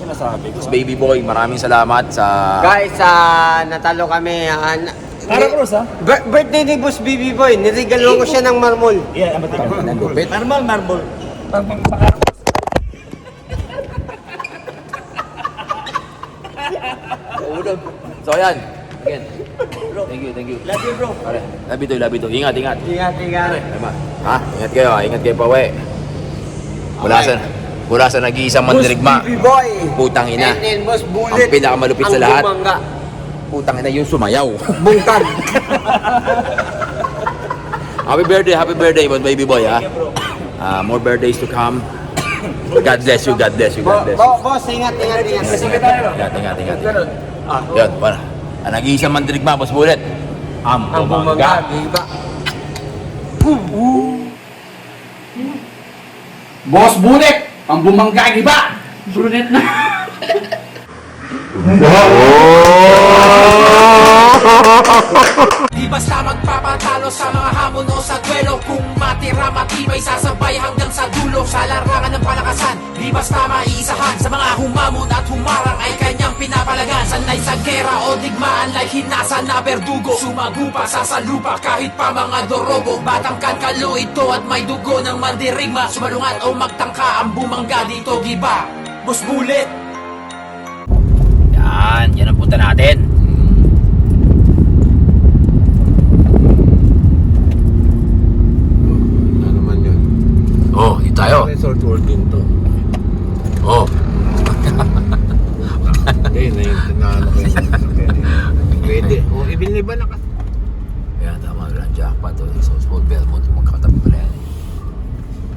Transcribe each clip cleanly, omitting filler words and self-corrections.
sinasabi ko. Baby boy, maraming salamat sa... Guys, natalo kami. Para Cruz, ha? Birthday ni Boss Baby Boy. Nirigalo ko siya ng marmol. Yeah, ang ba't nandupit? Marble. So ayan. Again. Thank you. Love you, bro. Pare, love you to. Ingat. Ingat. Ha? Ingat kayo, pauwi. Mula sa nag-iisang mandirigma. Boss Baby Boy. Putang ina. And then Boss Bullet. Ang pinakamalupit sa lahat. Ang bumangga. Putang ina yung sumayaw. Bungkag. Happy birthday, baby boy, ha? More birthdays to come. God bless you. Boss, ingat. Ingat. Yan, para. Ang nag-iisang mandirigma, Boss Bullet. Ang bumangga. Diba? Boss Bullet, ang bumangga, di ba? Brunet na. Di basta magpapatalo sa mga hamon o sa duelo. Kung matira matibay sasabay hanggang sa dulo. Sa larangan ng palakasan, di basta maisahan. Sa mga humamon at humarang ay kanyang pinapalagan. Sanay sa gera o digmaan like hinasa na berdugo. Sumagupa sa salupa kahit pa mga dorogo. Batangkan kalo ito at may dugo ng mandirigma. Sumalungat o magtangka ang bumangga dito, giba Boss Bullet. Yan ang punta natin. Ano naman yun? Oh, dito tayo. Resort world din to. Oh. Hindi, naano ko yung pwede. O, ibili ba na kasi? Yan, tama. Grand Jackpot. South Pole, Belmont. Magkakatabi pala yan.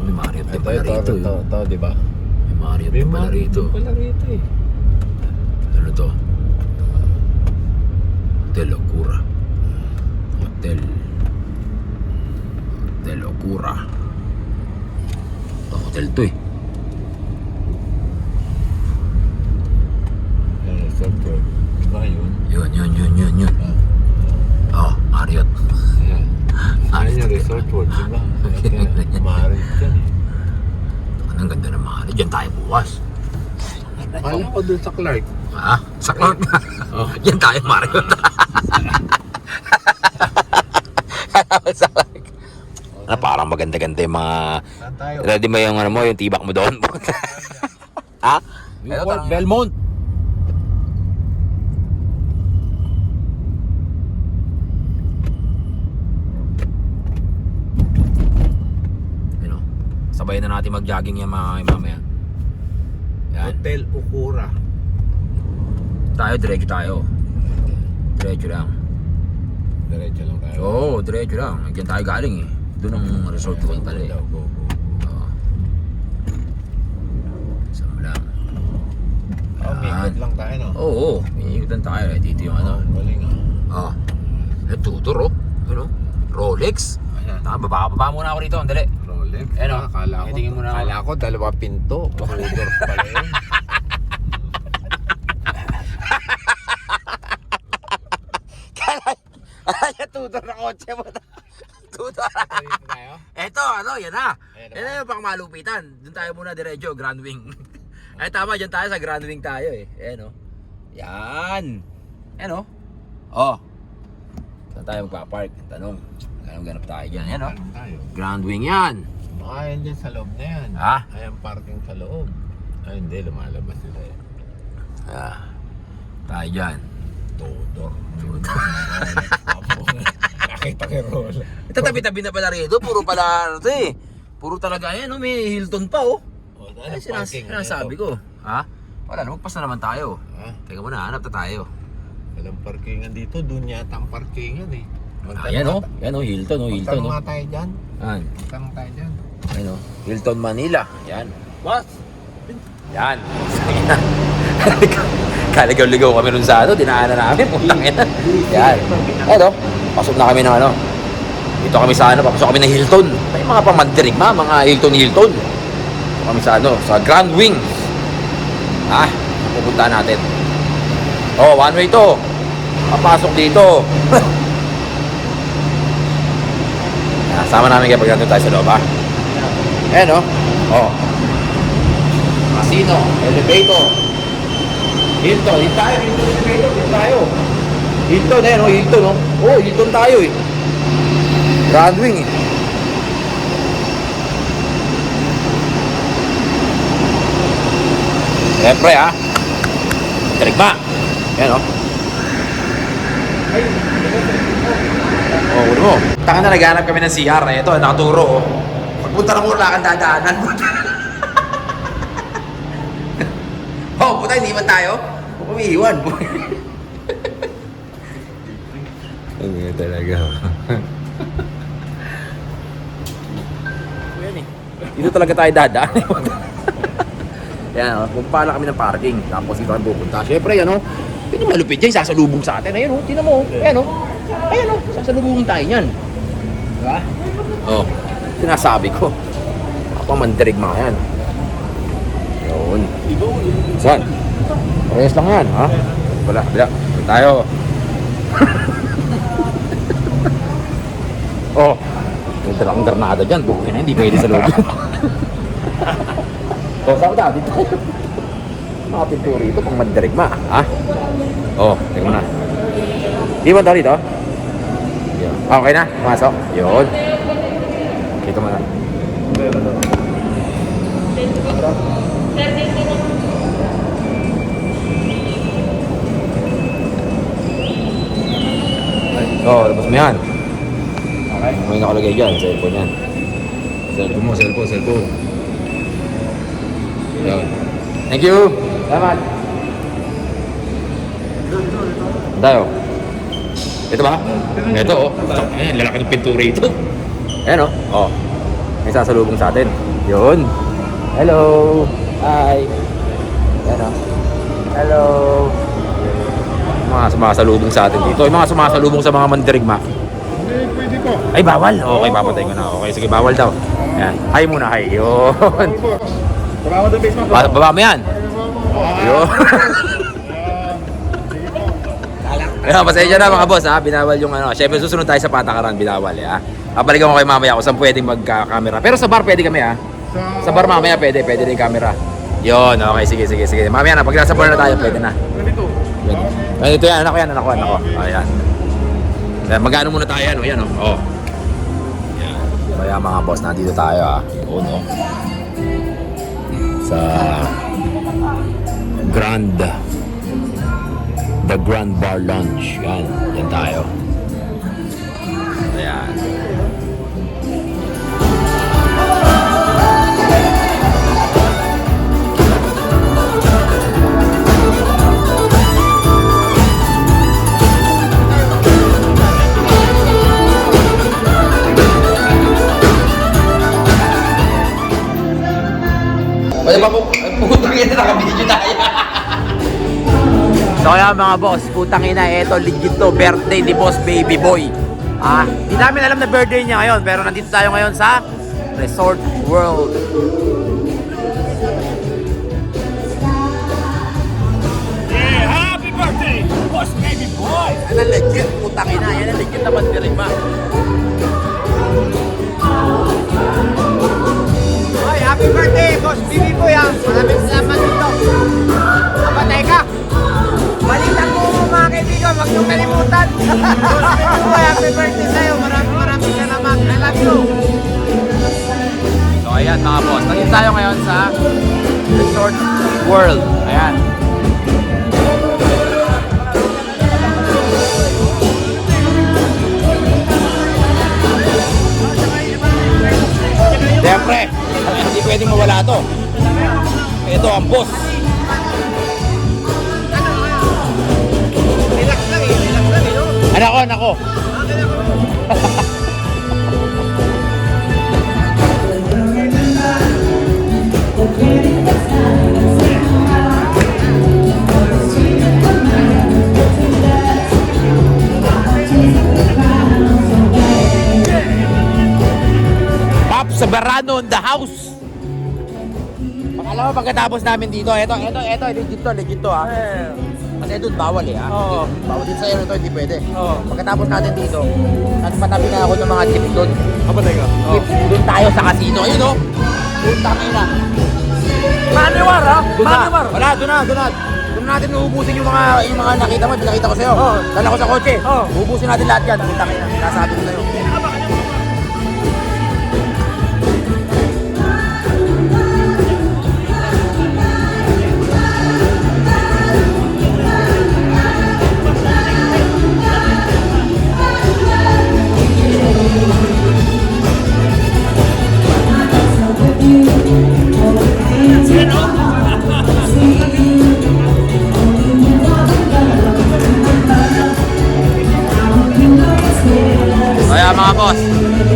May Marriott din pala rito. Ito, di ba? May Marriott din pala rito. Pala rito eh. Ano to? Hotel Okura. Hotel Okura. Hotel to eh. Resort world. Di ba yun? Yun. Oh, Marriott. Ayan. Ayan yung resort world, di ba? Marriott yan eh. Ang ganda ng Marriott. Diyan tayo bukas. Alam ko dun sa Clark. Ha? Sa Clark na. Oh. Yan tayo, Marriott. Sa Clark. Parang maganda-ganda yung mga... Saan tayo? Ready mo yung ano mo, yung tibak mo doon? Ha? Newport, Belmont. Ano? Sabay na natin mag-jogging yung mga mamaya. Yan. Hotel Okura. Diretso tayo. Diretso lang. Diretso lang tayo. Oo, diretso lang. Diyan tayo galing eh. Doon ang resort ko pala eh. Go. Oo. Sama lang. May ikot lang tayo, no? Oo, ikutan tayo eh. Dito yung ano. Galing Ah. Tudor oh. Ano? Rolex. Ayan. Baba muna ako rito. Dali. Rolex. Ano? Akala ko, Tingin mo na ako. akala ko dalawa pinto. Tudor pala yun. Kaya Tudor na kotse mo na. Tudor. Dito tayo? Eto, ano, yan na. Ayan na Yan na yung pangmalupitan. Doon tayo muna diretso, Grand Wing. Ay tama, dyan tayo sa Grand Wing tayo eh. Ayan o. Yan. Ayan o. Oh. Saan tayo magpapark? Tanong. Ganap tayo dyan. Ayan o. Saan tayo? Grand Wing yan. Baka yan dyan sa loob na yan. Ha? Ayan parking sa loob. Ay hindi, lumalabas sila eh. Ah. Tayo dyan. Tudor. Nakita kay Rolex. Ito tabi-tabi na pala rito. Puro pala ito eh. Puro talaga yan. May Hilton pa oh. Ay, sinasabi ko. Ha? Wala na, magpas na naman tayo. Ha? Teka muna, hanap na tayo. Walang parkingan dito. Doon yata ang parkingan eh. Yan oh. Yan oh, Hilton oh, Hilton Magtanong oh. nga tayo dyan. Yan. Magtanong tayo dyan. Yan oh. Hilton Manila. Yan. Boss! Yan. Kaligaw-ligaw kami nun sa ano, dinaanan namin, putang ina. Yan. Eto, pasok na kami ng ano. Dito kami sa ano, papasok kami ng Hilton. May mga pamandirig mga Hilton. Pasok kami sa ano, sa Grand Wing. Ha? Pupuntahan natin. Oh, one way to. Papasok dito. Sama namin kayo pag nandun tayo sa loob, ha? Ayan, oh. Oh. Casino, elevator. Hilton, Hilton tayo, Hilton tayo. Hilton eh, no? Hilton, no? Oo, Hilton tayo eh. Grand Wing eh. Siyempre ha. Trigma. Yan o. Oh, ulo mo. Taka na naghanap kami ng CR. Ito, nakaturo oh. Pagpunta na muna kang dadaanan. Oh, puta, hindi man tayo. Huwag umiiwan. Ang talaga. Yan eh. Dito talaga tayo dadaan. Yan, pumpala kami ng parking. Tapos dito kami pupunta. Siyempre, yan o. Hindi malupit yan, sasalubong sa atin. Ayan o, tinan mo. Ayan o. Ayan o, sasalubong tayo yan. Diba? Oo. Sinasabi ko. Kapamandirig mga yan. Yun. Saan? Parehas lang yan, ha? Wala, bila. Tayo. Oh. May dalang granada dyan. Bukin na, hindi pwede sa loob. Oh, saan ka? Dito. Mga pinturi ito pang mandirigma, ha? Oh, tingnan mo na. Di ba ito dito? Okay na, pumasok. Yun. Dito mo na. Oh, labas mo yan. Okay. May nakalagay dyan, cellphone yan. Cellphone mo, cellphone. Yun. Thank you. Salamat. Tayo. Ito ba? Ito oh. Ayan, lalaki ng pintura ito. Ayan oh. Oh. May sasalubong sa atin. Yun. Hello. Hi. Ayan oh. Hello. Mga sumasalubong sa atin dito. Yung mga sumasalubong sa mga mandirigma. Pwede ko. Ay, bawal. Okay, papatay ko na. Okay, sige, bawal daw. Ayan. Hi muna, hi. Yun. Baba mo doon, basement. Baba mo yan. Yun. Kaya pasensya na mga boss ha, binawal yung ano. Siyempre susunod tayo sa patakaran, binawal ha. Babalikan ko kayo mamaya kung saan pwedeng magka-camera. Pero sa bar pwede kami ha. Sa bar mamaya pwede na yung camera. Yun, okay, sige. Mamaya na, pag nasa bar na tayo, pwede na. Ito yan, anak ko. Ayan. Magano muna tayo yan, yan oh. Yan. Kaya mga boss, nandito tayo ha. Yun oh. Sa The Grand Bar Lounge. Yan tayo. Ayan. Wala pa po, putang ina, nakabidyo tayo. So kaya mga boss, putang ina, eto legit to, birthday ni Boss Baby Boy. Di namin alam na birthday niya ngayon, pero nandito tayo ngayon sa Resort World. Yeah, happy birthday, Boss Baby Boy! Yan ang legit, putang ina, yan ang legit na mandirigma. Hoy, happy birthday, Boss Bibi Boy ha. Maraming salamat dito. Kapatay ka. Balitan mo mga kaibigan, huwag niyong kalimutan. Boss Bibi Boy, happy birthday sa'yo. Maraming salamat. I love you. So ayan mga boss, nandito tayo ngayon sa Resort World. Ayan. Siyempre, hindi pwedeng mawala to. Ito ang boss. Relax lang no? Anak ko. Pops Soberano in the house. Alam mo, pagkatapos namin dito, ito, legit to ha. Kasi doon bawal ha. Oo. Bawal din sa'yo ito, hindi pwede. Oo. Pagkatapos natin dito, nagpatabi na ako ng mga chips doon. Kapatay ka. Chips, doon tayo sa casino. Ayun o. Doon tayo na. Maniwar ha? Doon na. Wala, doon na. Doon Doon natin uubusin yung mga nakita mo, pinakita ko sa'yo. Oo. Dala ko sa kotse. Oo. Uubusin natin lahat yan. Punta kayo na. Nasabi ko sa'yo. Kaya mga boss,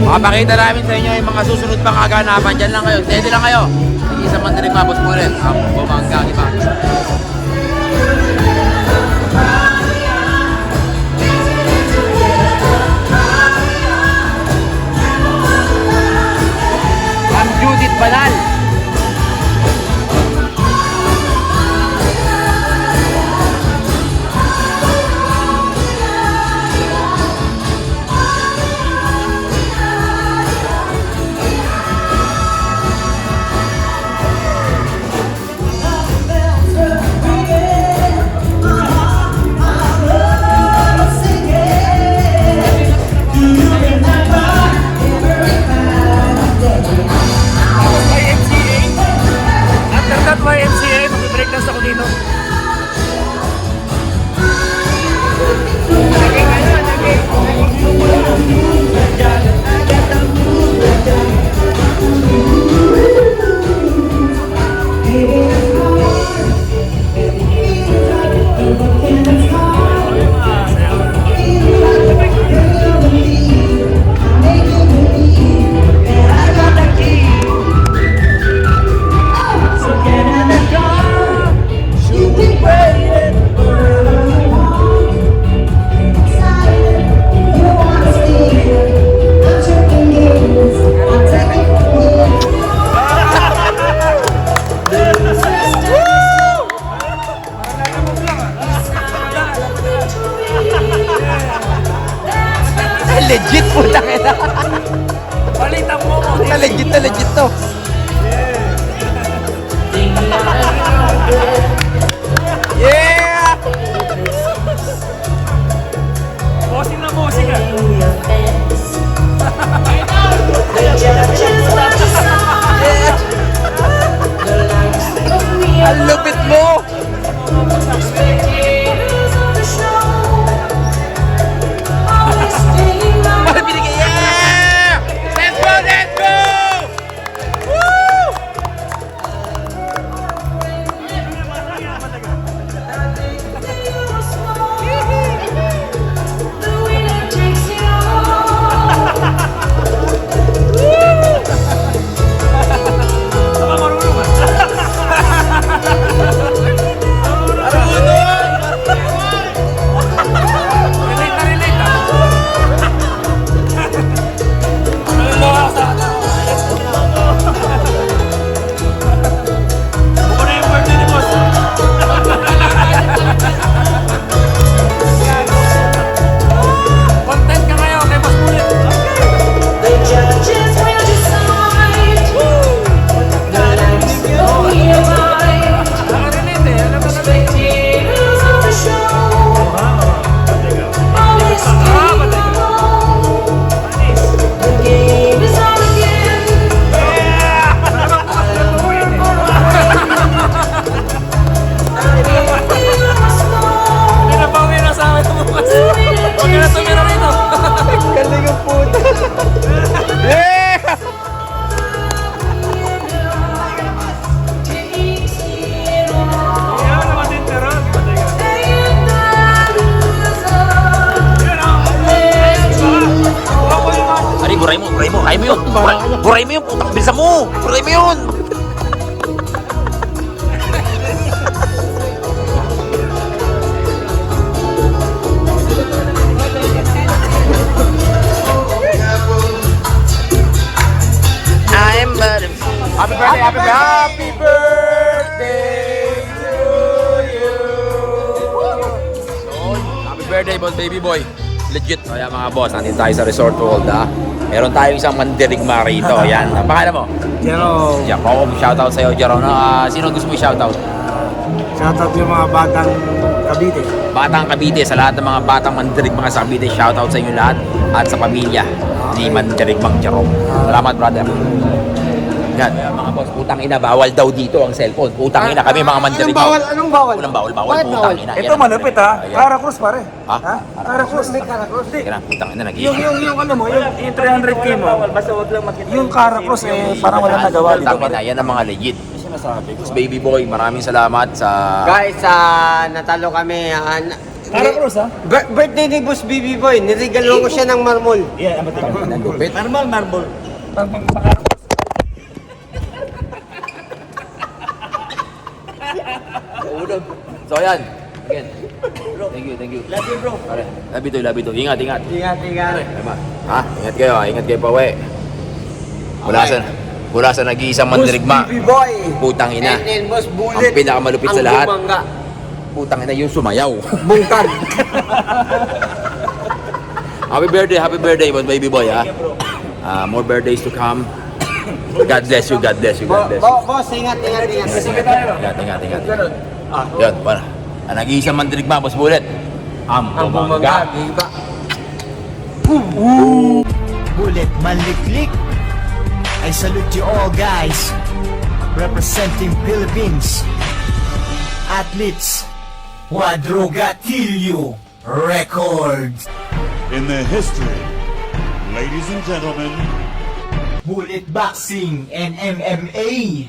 makapakita namin sa inyo yung mga susunod pang kaganapan. Diyan lang kayo, steady lang kayo. Isang mandaring mabos po rin. Ang bumanggang iba. Ang Judith Banal. After that, YMCA, mag-break dance ako dito. Legit po na kaya. Balitan mo mo. Legit to. Yeah! Bossing na bossing ah. Ang lupit mo! Para binigay, yeah! Let's go, let's go! Woo! Baka marunong ah. Relate na relate ah. Buko na yung birthday ni boss. Content ka ngayon kay Boss Bullet. Nakarelate eh. Alam mo na Hindi na pa uwi na sa amin bukas. Huwag ka na tumira rito. Galing ang puta. Yeah! Yan naman din meron. Ari, buray mo yun. Buray mo yun, putang bilisan mo. Buray mo yun. Happy birthday, happy birthday to you. So, happy birthday, boss, baby boy. Legit. Kaya mga boss, nandito tayo sa Resort World, ha. Meron tayong isang mandirigma rito. Yan, ang pangalan mo? Jerome. Yeah, shoutout sa'yo, Jerome. Sino gusto mo i-shoutout? Shoutout yung mga batang Cavite. Batang Cavite, sa lahat ng mga batang mandirigmang sa Cavite, shoutout sa inyo lahat at sa pamilya ni Mandirigmang Jerome. Salamat, brother. Yan, mga boss, putang ina, bawal daw dito ang cellphone. Putang ina, kami mga mandirigmang. Anong bawal? Walang bawal, Bakit putang ina. Ito malupit ha. Ayan. Cara Cruz pare. Ha? Cara Cruz, may Cara Cruz. Sige na, putang ina, Yung ano mo, yung 300k mo. Basta wag lang makita. Yung Cara Cruz eh parang walang nagawa dito Putang ina, pare. yan ang mga legit. Sinasabi ko. Boss Baby Boy, maraming salamat sa... Guys, natalo kami. Cara Cruz ha? Birthday ni Boss BB Boy. Nirigalo ko siya ng marmol. Yeah, ang Putang ina, lupit. Marble. So ayan. Again. Thank you. Love you bro. Pare, love you to. Ingat. Ingat. Ha? Ingat kayo pa uwi. Mula sa nag-iisang mandirigma. Boss BB Boy. Putang ina. And Boss Bullet. Ang pinakamalupit sa lahat. Ang bumangga. Putang ina yung sumayaw. Bungkag. Happy birthday, Boss Baby Boy, ha? More birthdays to come. God bless you. Boss, ingat. Ingat. Yan, para. Ang nag-iisang mandirigma, Boss Bullet. Ang bumangga. Iba. Bullet Maliklik. I salute you all guys. Representing Philippines. Athletes. Quadrogatillo Records. In the history, ladies and gentlemen, Bullet Boxing and MMA.